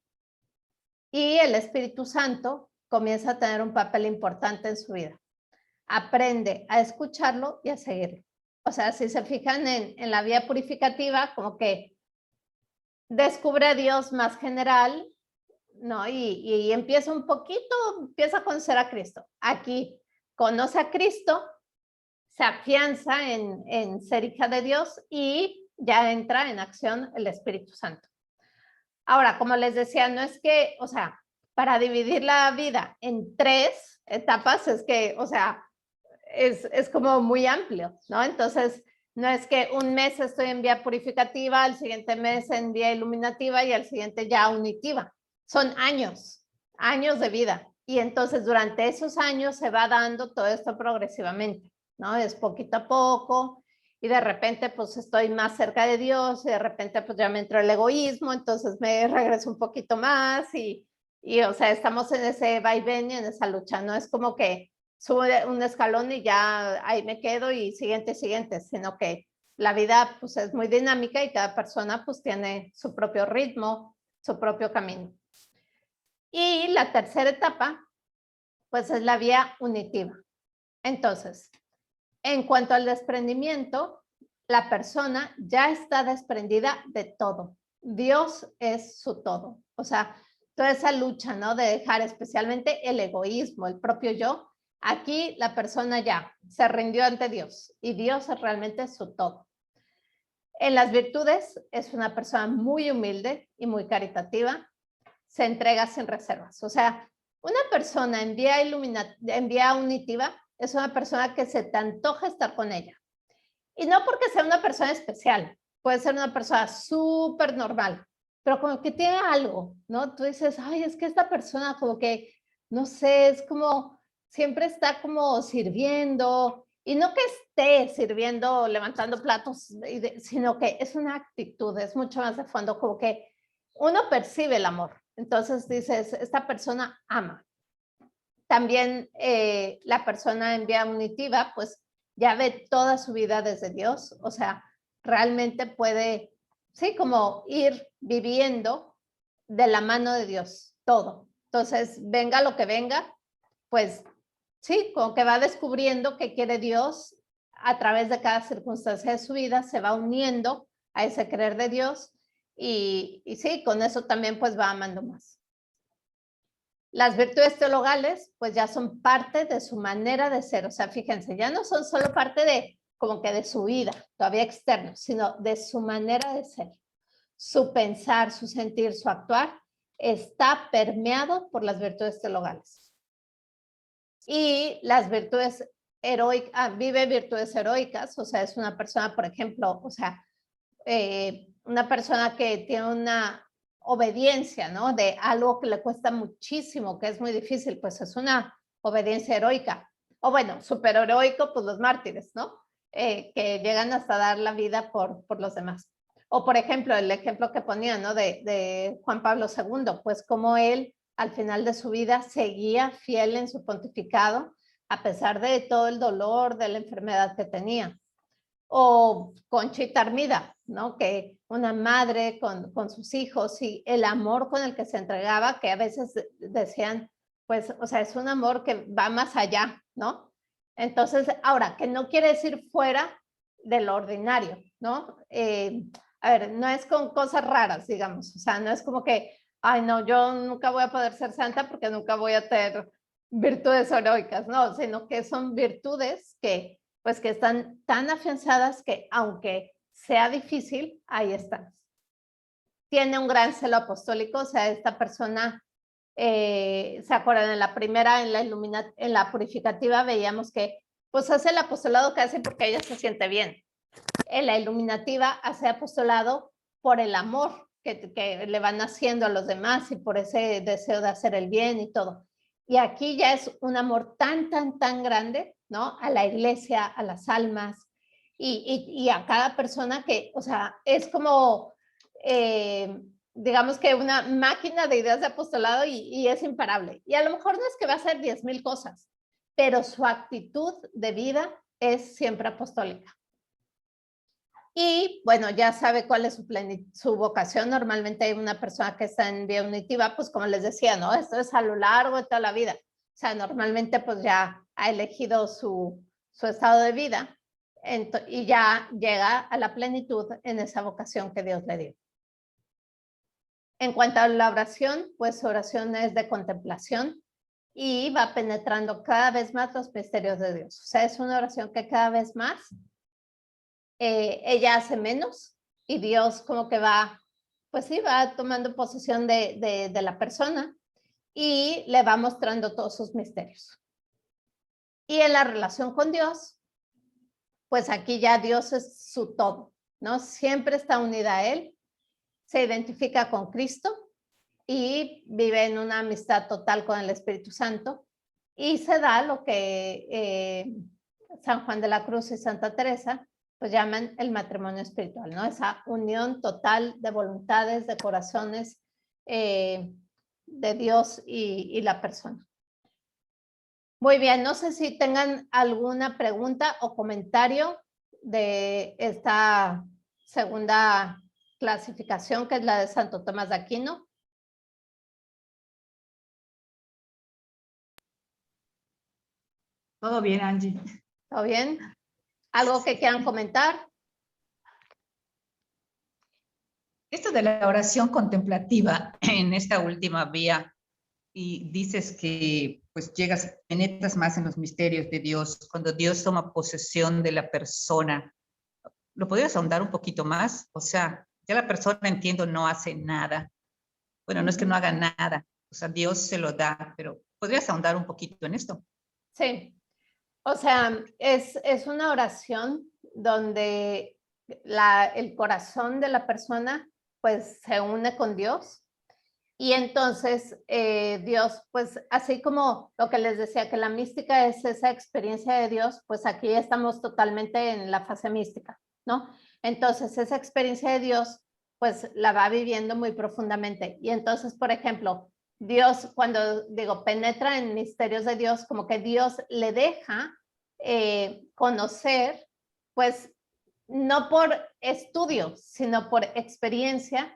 Y el Espíritu Santo comienza a tener un papel importante en su vida. Aprende a escucharlo y a seguirlo. O sea, si se fijan en la vía purificativa, como que descubre a Dios más general, ¿no? Y empieza a conocer a Cristo. Aquí conoce a Cristo, se afianza en ser hija de Dios y ya entra en acción el Espíritu Santo. Ahora, como les decía, no es que, o sea, para dividir la vida en 3 etapas es que, o sea, es como muy amplio, ¿no? Entonces, No es que un mes estoy en vía purificativa, el siguiente mes en vía iluminativa y al siguiente ya unitiva. Son años, años de vida. Y entonces durante esos años se va dando todo esto progresivamente, ¿no? Es poquito a poco y de repente pues estoy más cerca de Dios y de repente pues ya me entró el egoísmo, entonces me regreso un poquito más y o sea, estamos en ese vaivén y en esa lucha. No es como que sube un escalón y ya ahí me quedo y siguiente, sino que la vida pues es muy dinámica y cada persona pues tiene su propio ritmo, su propio camino. Y la tercera etapa pues es la vía unitiva. Entonces, en cuanto al desprendimiento, la persona ya está desprendida de todo. Dios es su todo. O sea, toda esa lucha, ¿no? De dejar especialmente el egoísmo, el propio yo. Aquí la persona ya se rindió ante Dios y Dios es realmente su todo. En las virtudes es una persona muy humilde y muy caritativa, se entrega sin reservas. O sea, una persona en vía unitiva es una persona que se te antoja estar con ella. Y no porque sea una persona especial, puede ser una persona súper normal, pero como que tiene algo, ¿no? Tú dices, ay, es que esta persona como que, no sé, es como, siempre está como sirviendo, y no que esté sirviendo, levantando platos, sino que es una actitud, es mucho más de fondo, como que uno percibe el amor. Entonces dices, esta persona ama. También la persona en vía unitiva, pues ya ve toda su vida desde Dios, o sea, realmente puede, sí, como ir viviendo de la mano de Dios, todo. Entonces, venga lo que venga, pues sí, como que va descubriendo qué quiere Dios a través de cada circunstancia de su vida, se va uniendo a ese querer de Dios y sí, con eso también pues va amando más. Las virtudes teologales pues ya son parte de su manera de ser, o sea, fíjense, ya no son solo parte de como que de su vida, todavía externo, sino de su manera de ser. Su pensar, su sentir, su actuar está permeado por las virtudes teologales. Y las virtudes heroicas, vive virtudes heroicas, o sea, es una persona, por ejemplo, o sea, una persona que tiene una obediencia, ¿no? De algo que le cuesta muchísimo, que es muy difícil, pues es una obediencia heroica. O bueno, súper heroico, pues los mártires, ¿no? Que llegan hasta dar la vida por los demás. O por ejemplo, el ejemplo que ponía, ¿no? De Juan Pablo II, pues como él al final de su vida seguía fiel en su pontificado, a pesar de todo el dolor, de la enfermedad que tenía. O Conchita Armida, ¿no? Que una madre con sus hijos y el amor con el que se entregaba, que a veces decían, pues, o sea, es un amor que va más allá, ¿no? Entonces, ahora, que no quiere decir fuera de lo ordinario, ¿no? A ver, no es con cosas raras, digamos, o sea, no es como que, ay, no, yo nunca voy a poder ser santa porque nunca voy a tener virtudes heroicas, no, sino que son virtudes que pues que están tan afianzadas que aunque sea difícil, ahí están. Tiene un gran celo apostólico, o sea, esta persona, ¿se acuerdan? En la primera, en la purificativa, veíamos que pues hace el apostolado casi porque ella se siente bien. En la iluminativa hace apostolado por el amor que le van haciendo a los demás y por ese deseo de hacer el bien y todo. Y aquí ya es un amor tan, tan, tan grande, ¿no? A la iglesia, a las almas y a cada persona que, o sea, es como, digamos que una máquina de ideas de apostolado y es imparable. Y a lo mejor no es que va a hacer 10,000 cosas, pero su actitud de vida es siempre apostólica. Y bueno, ya sabe cuál es su vocación. Normalmente hay una persona que está en vía unitiva, pues como les decía, ¿no? Esto es a lo largo de toda la vida. O sea, normalmente pues ya ha elegido su estado de vida y ya llega a la plenitud en esa vocación que Dios le dio. En cuanto a la oración, pues su oración es de contemplación y va penetrando cada vez más los misterios de Dios. O sea, es una oración que cada vez más ella hace menos y Dios como que va, pues sí, va tomando posesión de la persona y le va mostrando todos sus misterios. Y en la relación con Dios, pues aquí ya Dios es su todo, ¿no? Siempre está unida a Él, se identifica con Cristo y vive en una amistad total con el Espíritu Santo, y se da lo que San Juan de la Cruz y Santa Teresa pues llaman el matrimonio espiritual, ¿no? Esa unión total de voluntades, de corazones, de Dios y la persona. Muy bien, no sé si tengan alguna pregunta o comentario de esta segunda clasificación, que es la de Santo Tomás de Aquino. Todo bien, Angie. ¿Todo bien? ¿Algo que quieran comentar? Esto de la oración contemplativa en esta última vía, y dices que pues penetras más en los misterios de Dios, cuando Dios toma posesión de la persona. ¿Lo podrías ahondar un poquito más? O sea, ya la persona, entiendo, no hace nada. Bueno, no es que no haga nada, o sea, Dios se lo da, pero ¿podrías ahondar un poquito en esto? Sí, o sea, es una oración donde el corazón de la persona pues se une con Dios, y entonces Dios, pues así como lo que les decía, que la mística es esa experiencia de Dios, pues aquí estamos totalmente en la fase mística, ¿no? Entonces esa experiencia de Dios pues la va viviendo muy profundamente, y entonces, por ejemplo, Dios, cuando digo penetra en misterios de Dios, como que Dios le deja conocer, pues no por estudio, sino por experiencia,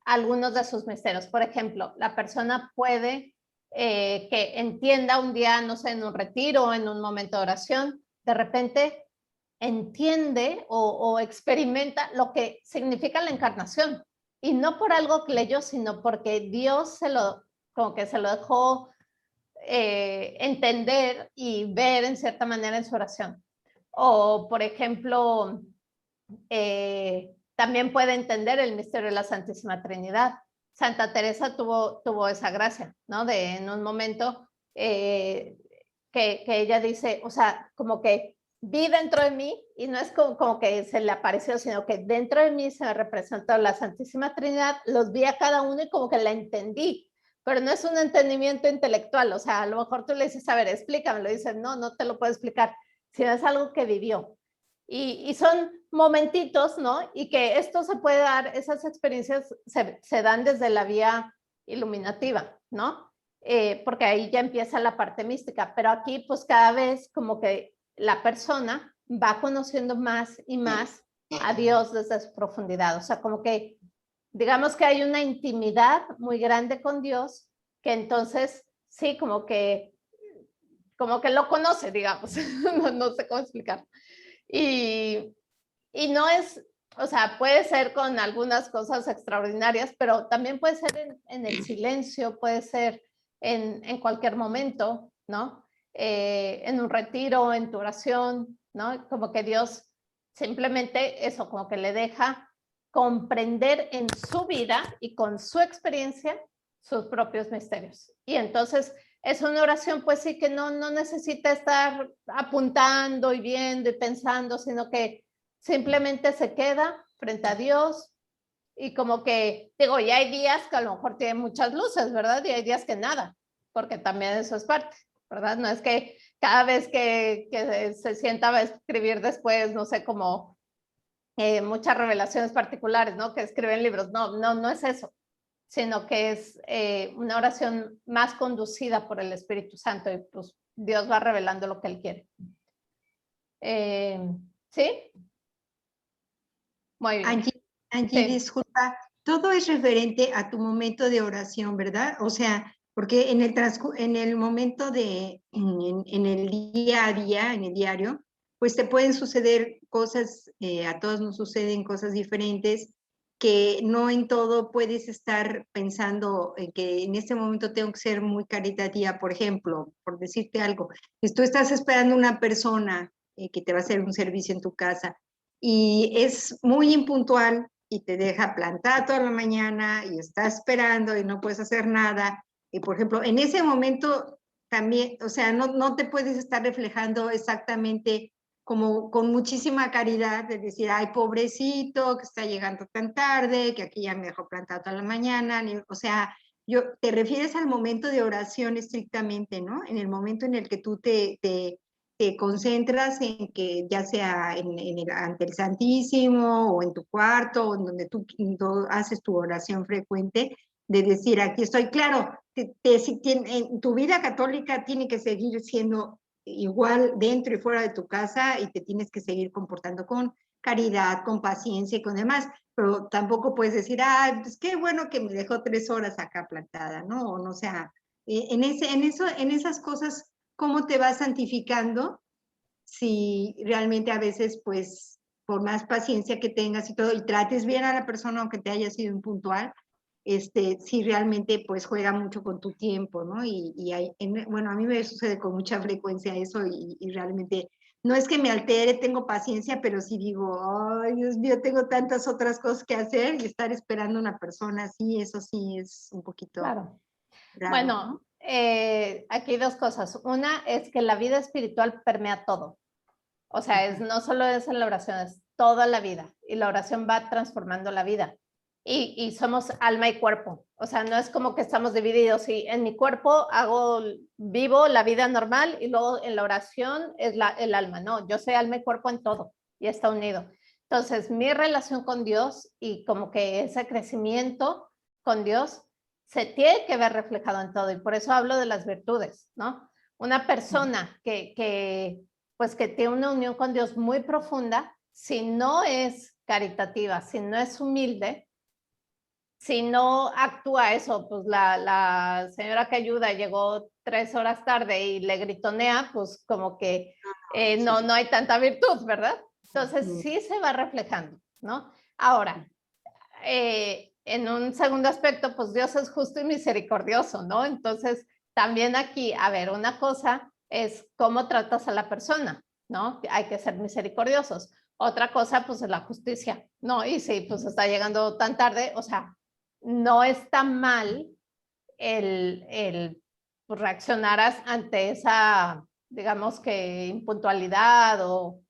algunos de sus misterios. Por ejemplo, la persona puede que entienda un día, no sé, en un retiro o en un momento de oración, de repente entiende o experimenta lo que significa la encarnación, y no por algo que leyó, sino porque Dios como que se lo dejó entender y ver en cierta manera en su oración. O, por ejemplo, también puede entender el misterio de la Santísima Trinidad. Santa Teresa tuvo esa gracia, ¿no? De en un momento que ella dice, o sea, como que vi dentro de mí, y no es como que se le apareció, sino que dentro de mí se me representó la Santísima Trinidad, los vi a cada uno y como que la entendí, pero no es un entendimiento intelectual. O sea, a lo mejor tú le dices, a ver, explícame, lo dices, no te lo puedo explicar, sino es algo que vivió. Y son momentitos, ¿no? Y que esto se puede dar, esas experiencias se dan desde la vía iluminativa, ¿no? Porque ahí ya empieza la parte mística, pero aquí pues cada vez como que la persona va conociendo más y más a Dios desde su profundidad. O sea, como que digamos que hay una intimidad muy grande con Dios, que entonces sí, como que lo conoce, digamos. No sé cómo explicar. Y no es, o sea, puede ser con algunas cosas extraordinarias, pero también puede ser en el silencio, puede ser en cualquier momento, ¿no? En un retiro, en tu oración, ¿no? Como que Dios simplemente eso, como que le deja comprender en su vida y con su experiencia sus propios misterios. Y entonces es una oración, pues sí, que no necesita estar apuntando y viendo y pensando, sino que simplemente se queda frente a Dios, y como que, digo, y hay días que a lo mejor tiene muchas luces, ¿verdad? Y hay días que nada, porque también eso es parte, ¿verdad? No es que cada vez que se sienta a escribir después, no sé, como muchas revelaciones particulares, ¿no? Que escriben libros. No es eso, sino que es una oración más conducida por el Espíritu Santo, y pues Dios va revelando lo que Él quiere. ¿Sí? Muy bien. Angie, Sí. disculpa, todo es referente a tu momento de oración, ¿verdad? O sea, porque en el momento en el día a día, en el diario, pues te pueden suceder cosas, a todos nos suceden cosas diferentes, que no en todo puedes estar pensando en que en este momento tengo que ser muy caritativa, por ejemplo, por decirte algo. Si tú estás esperando una persona que te va a hacer un servicio en tu casa y es muy impuntual y te deja plantada toda la mañana y está esperando y no puedes hacer nada, y por ejemplo, en ese momento también, o sea, no te puedes estar reflejando exactamente como con muchísima caridad, de decir, ay, pobrecito, que está llegando tan tarde, que aquí ya me dejó plantado toda la mañana, o sea, te refieres al momento de oración estrictamente, ¿no? En el momento en el que tú te concentras en que ya sea ante el Santísimo o en tu cuarto, o en donde tú haces tu oración frecuente, de decir, aquí estoy, claro, en tu vida católica tiene que seguir siendo igual dentro y fuera de tu casa y te tienes que seguir comportando con caridad, con paciencia y con demás, pero tampoco puedes decir, ah, pues qué bueno que me dejó 3 horas acá plantada, ¿no? O no sea, en esas cosas, ¿cómo te vas santificando? Si realmente a veces, pues, por más paciencia que tengas y todo, y trates bien a la persona, aunque te haya sido impuntual, si realmente, pues, juega mucho con tu tiempo, ¿no? Bueno, a mí me sucede con mucha frecuencia eso y realmente, no es que me altere, tengo paciencia, pero sí digo, ay, Dios mío, tengo tantas otras cosas que hacer y estar esperando a una persona así, eso sí es un poquito Claro. grave, Bueno, ¿no? aquí hay dos cosas. Una es que la vida espiritual permea todo. O sea, no solo es en la oración, es toda la vida. Y la oración va transformando la vida. Y somos alma y cuerpo. O sea, no es como que estamos divididos. Y en mi cuerpo vivo la vida normal y luego en la oración es el alma. No, yo soy alma y cuerpo en todo y está unido. Entonces, mi relación con Dios y como que ese crecimiento con Dios se tiene que ver reflejado en todo. Y por eso hablo de las virtudes, ¿no? Una persona pues que tiene una unión con Dios muy profunda, si no es caritativa, si no es humilde, si no actúa eso, pues la señora que ayuda llegó 3 horas tarde y le gritonea, pues como que no hay tanta virtud, ¿verdad? Entonces sí se va reflejando, ¿no? Ahora, en un segundo aspecto, pues Dios es justo y misericordioso, ¿no? Entonces, también aquí, a ver, una cosa es cómo tratas a la persona, ¿no? Hay que ser misericordiosos. Otra cosa, pues es la justicia, ¿no? Y si pues está llegando tan tarde, o sea, no está mal el pues, reaccionar ante esa, digamos que impuntualidad o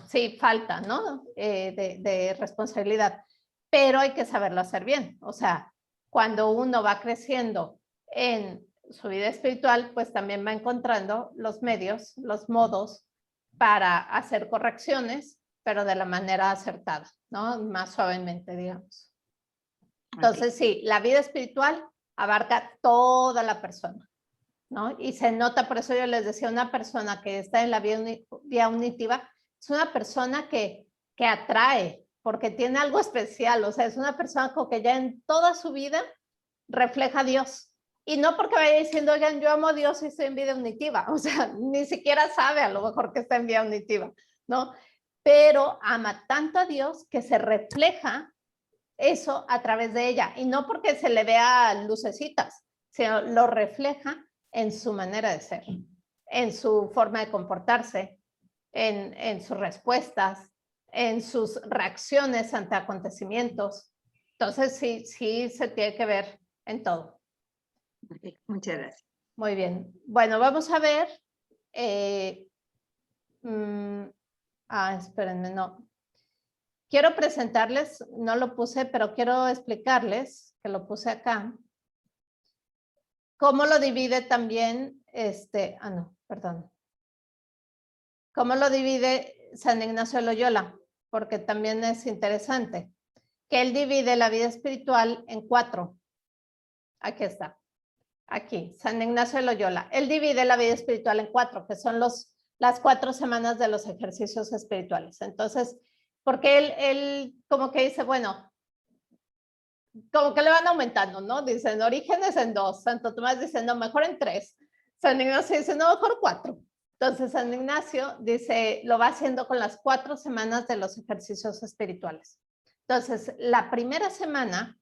sí, falta, ¿no? De responsabilidad, pero hay que saberlo hacer bien. O sea, cuando uno va creciendo en su vida espiritual, pues también va encontrando los medios, los modos para hacer correcciones, pero de la manera acertada, ¿no? Más suavemente, digamos. Entonces, sí, la vida espiritual abarca toda la persona, ¿no? Y se nota, por eso yo les decía, una persona que está en la vía unitiva es una persona que atrae, porque tiene algo especial, o sea, es una persona como que ya en toda su vida refleja a Dios. Y no porque vaya diciendo, oigan, yo amo a Dios y estoy en vida unitiva, o sea, ni siquiera sabe a lo mejor que está en vida unitiva, ¿no? Pero ama tanto a Dios que se refleja eso a través de ella, y no porque se le vea lucecitas, sino lo refleja en su manera de ser, en su forma de comportarse, en sus respuestas, en sus reacciones ante acontecimientos. Entonces, sí, sí se tiene que ver en todo. Muchas gracias. Muy bien. Bueno, vamos a ver. Espérenme, no. Quiero presentarles, no lo puse, pero quiero explicarles, que lo puse acá, cómo lo divide también, perdón. Cómo lo divide San Ignacio de Loyola, porque también es interesante, que él divide la vida espiritual en 4. Aquí está, aquí, San Ignacio de Loyola. Él divide la vida espiritual en 4, que son las 4 semanas de los ejercicios espirituales. Entonces, porque él como que dice, bueno, como que le van aumentando, ¿no? Dicen Orígenes en 2, Santo Tomás dice, no, mejor en 3. San Ignacio dice, no, mejor 4. Entonces, San Ignacio dice, lo va haciendo con las 4 semanas de los ejercicios espirituales. Entonces, la primera semana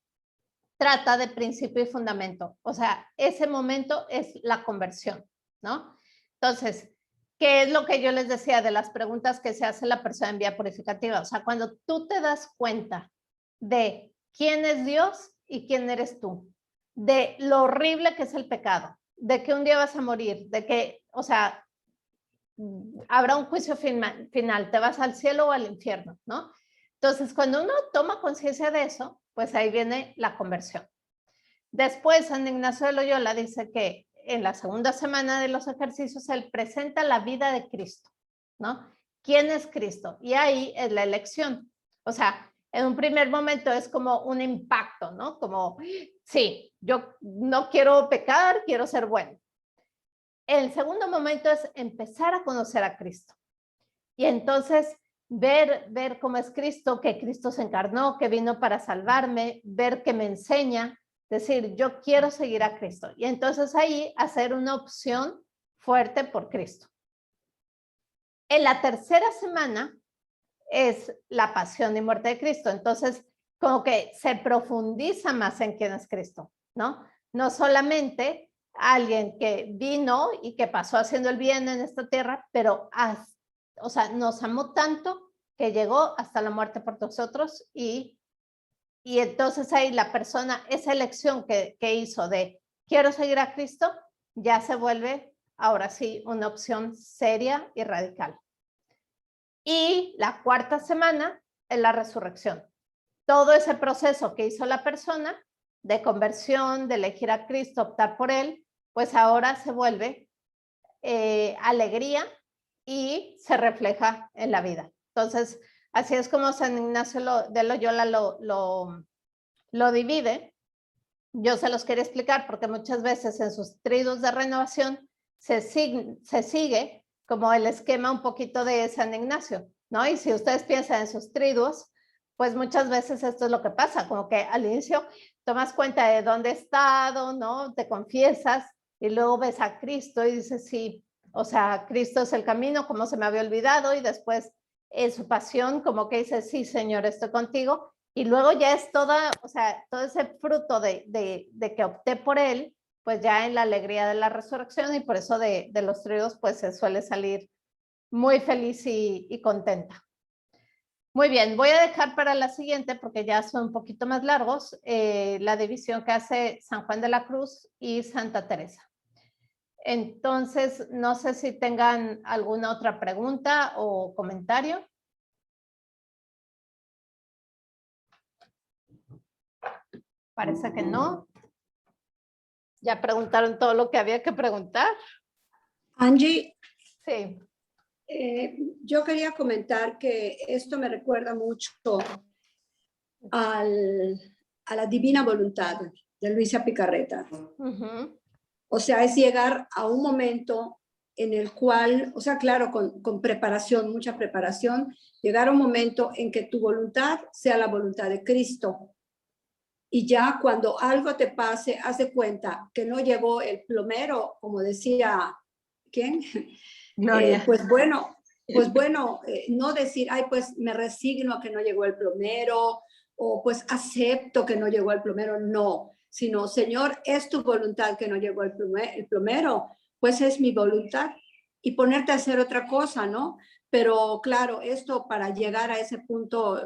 trata de principio y fundamento. O sea, ese momento es la conversión, ¿no? Entonces, ¿qué es lo que yo les decía de las preguntas que se hace la persona en vía purificativa? O sea, cuando tú te das cuenta de quién es Dios y quién eres tú, de lo horrible que es el pecado, de que un día vas a morir, de que, o sea, habrá un juicio final, te vas al cielo o al infierno, ¿no? Entonces, cuando uno toma conciencia de eso, pues ahí viene la conversión. Después, San Ignacio de Loyola dice que en la segunda semana de los ejercicios, él presenta la vida de Cristo, ¿no? ¿Quién es Cristo? Y ahí es la elección. O sea, en un primer momento es como un impacto, ¿no? Como, sí, yo no quiero pecar, quiero ser bueno. El segundo momento es empezar a conocer a Cristo. Y entonces ver cómo es Cristo, que Cristo se encarnó, que vino para salvarme, ver que me enseña, decir, yo quiero seguir a Cristo. Y entonces ahí hacer una opción fuerte por Cristo. En la tercera semana es la pasión y muerte de Cristo. Entonces, como que se profundiza más en quién es Cristo, ¿no? No solamente alguien que vino y que pasó haciendo el bien en esta tierra, pero o sea, nos amó tanto que llegó hasta la muerte por nosotros y entonces ahí la persona, esa elección que hizo de quiero seguir a Cristo, ya se vuelve ahora sí una opción seria y radical. Y la cuarta semana es la resurrección. Todo ese proceso que hizo la persona de conversión, de elegir a Cristo, optar por él, pues ahora se vuelve alegría y se refleja en la vida. Entonces, así es como San Ignacio de Loyola lo divide. Yo se los quería explicar porque muchas veces en sus triduos de renovación se sigue como el esquema un poquito de San Ignacio, ¿no? Y si ustedes piensan en sus triduos, pues muchas veces esto es lo que pasa, como que al inicio tomas cuenta de dónde he estado, ¿no? Te confiesas y luego ves a Cristo y dices, sí, o sea, Cristo es el camino, como se me había olvidado, y después en su pasión, como que dices, sí, Señor, estoy contigo, y luego ya es toda, o sea, todo ese fruto de que opté por él, pues ya en la alegría de la resurrección, y por eso de los triduos, pues se suele salir muy feliz y contenta. Muy bien, voy a dejar para la siguiente, porque ya son un poquito más largos, la división que hace San Juan de la Cruz y Santa Teresa. Entonces, no sé si tengan alguna otra pregunta o comentario. Parece que no. Ya preguntaron todo lo que había que preguntar. Angie, Sí. yo quería comentar que esto me recuerda mucho a la Divina Voluntad de Luisa Picarreta. Uh-huh. O sea, es llegar a un momento en el cual, o sea, claro, con preparación, mucha preparación, llegar a un momento en que tu voluntad sea la voluntad de Cristo. Y ya cuando algo te pase, haz de cuenta que no llegó el plomero, como decía, ¿quién? Gloria. Pues bueno, no decir, ay, pues me resigno a que no llegó el plomero, o pues acepto que no llegó el plomero, no, sino, Señor, es tu voluntad que no llegó el plomero, pues es mi voluntad, y ponerte a hacer otra cosa, ¿no? Pero claro, esto para llegar a ese punto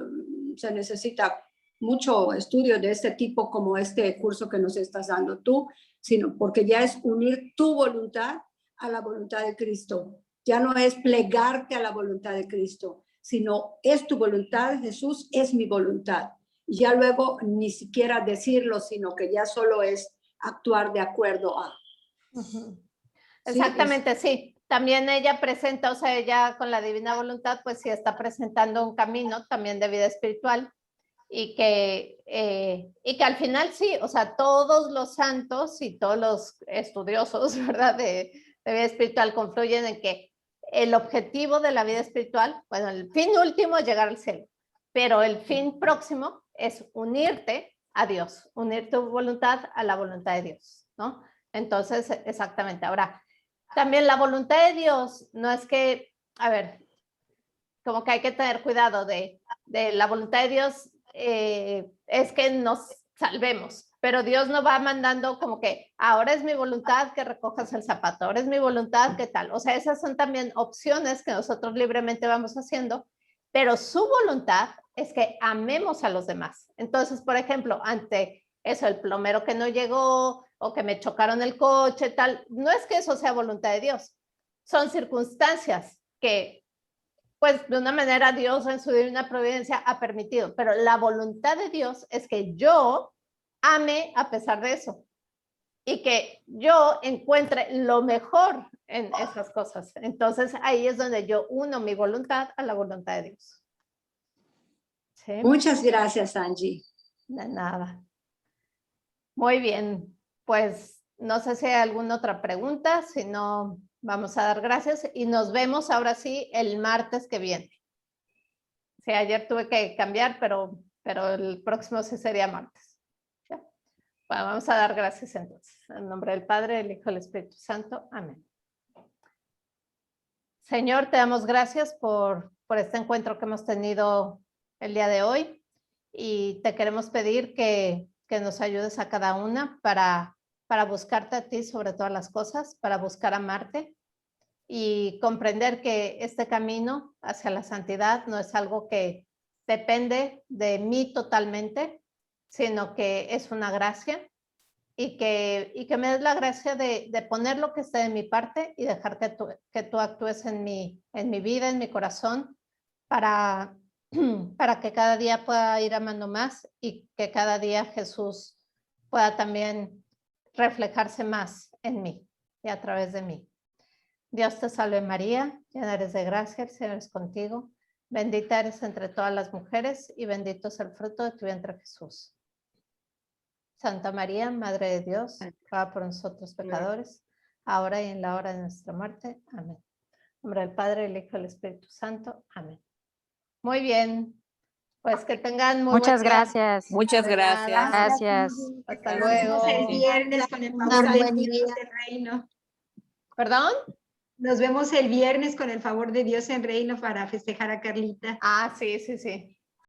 se necesita mucho estudio de este tipo como este curso que nos estás dando tú, sino porque ya es unir tu voluntad a la voluntad de Cristo. Ya no es plegarte a la voluntad de Cristo, sino es tu voluntad, Jesús, es mi voluntad. Y ya luego ni siquiera decirlo, sino que ya solo es actuar de acuerdo a. Uh-huh. Exactamente, sí. También ella presenta, o sea, ella con la divina voluntad, pues sí está presentando un camino también de vida espiritual y que al final sí, o sea, todos los santos y todos los estudiosos, ¿verdad? De vida espiritual confluyen en que el objetivo de la vida espiritual, bueno, el fin último es llegar al cielo, pero el fin próximo es unirte a Dios, unir tu voluntad a la voluntad de Dios, ¿no? Entonces, exactamente. Ahora, también la voluntad de Dios no es que, a ver, como que hay que tener cuidado de la voluntad de Dios, es que nos salvemos, pero Dios no va mandando como que ahora es mi voluntad que recojas el zapato, ahora es mi voluntad que tal. O sea, esas son también opciones que nosotros libremente vamos haciendo, pero su voluntad es que amemos a los demás. Entonces, por ejemplo, ante eso, el plomero que no llegó o que me chocaron el coche, tal, no es que eso sea voluntad de Dios, son circunstancias que, pues, de una manera Dios en su divina providencia ha permitido, pero la voluntad de Dios es que yo ame a pesar de eso y que yo encuentre lo mejor en esas cosas. Entonces, ahí es donde yo uno mi voluntad a la voluntad de Dios. ¿Sí? Muchas gracias, Angie. De nada. Muy bien, pues no sé si hay alguna otra pregunta, si no, vamos a dar gracias y nos vemos ahora sí el martes que viene. Sí, ayer tuve que cambiar, pero el próximo sí sería martes. ¿Ya? Bueno, vamos a dar gracias entonces. En nombre del Padre, del Hijo y del Espíritu Santo. Amén. Señor, te damos gracias por este encuentro que hemos tenido el día de hoy y te queremos pedir que nos ayudes a cada una para buscarte a ti sobre todas las cosas, para buscar amarte y comprender que este camino hacia la santidad no es algo que depende de mí totalmente, sino que es una gracia y que me des la gracia de poner lo que esté de mi parte y dejar que tú actúes en mi vida, en mi corazón, para que cada día pueda ir amando más y que cada día Jesús pueda también reflejarse más en mí y a través de mí. Dios te salve María, llena eres de gracia, el Señor es contigo. Bendita eres entre todas las mujeres y bendito es el fruto de tu vientre Jesús. Santa María, Madre de Dios, ruega por nosotros pecadores, ahora y en la hora de nuestra muerte. Amén. En nombre del Padre, del Hijo y del Espíritu Santo. Amén. Muy bien. Pues que tengan muy Muchas buen día. gracias. Muchas De nada. gracias. Gracias. Hasta Nos vemos el luego. viernes con el favor Buen de día. Dios en Reino. ¿Perdón? Nos vemos el viernes con el favor de Dios en Reino para festejar a Carlita. Ah, sí, sí, sí.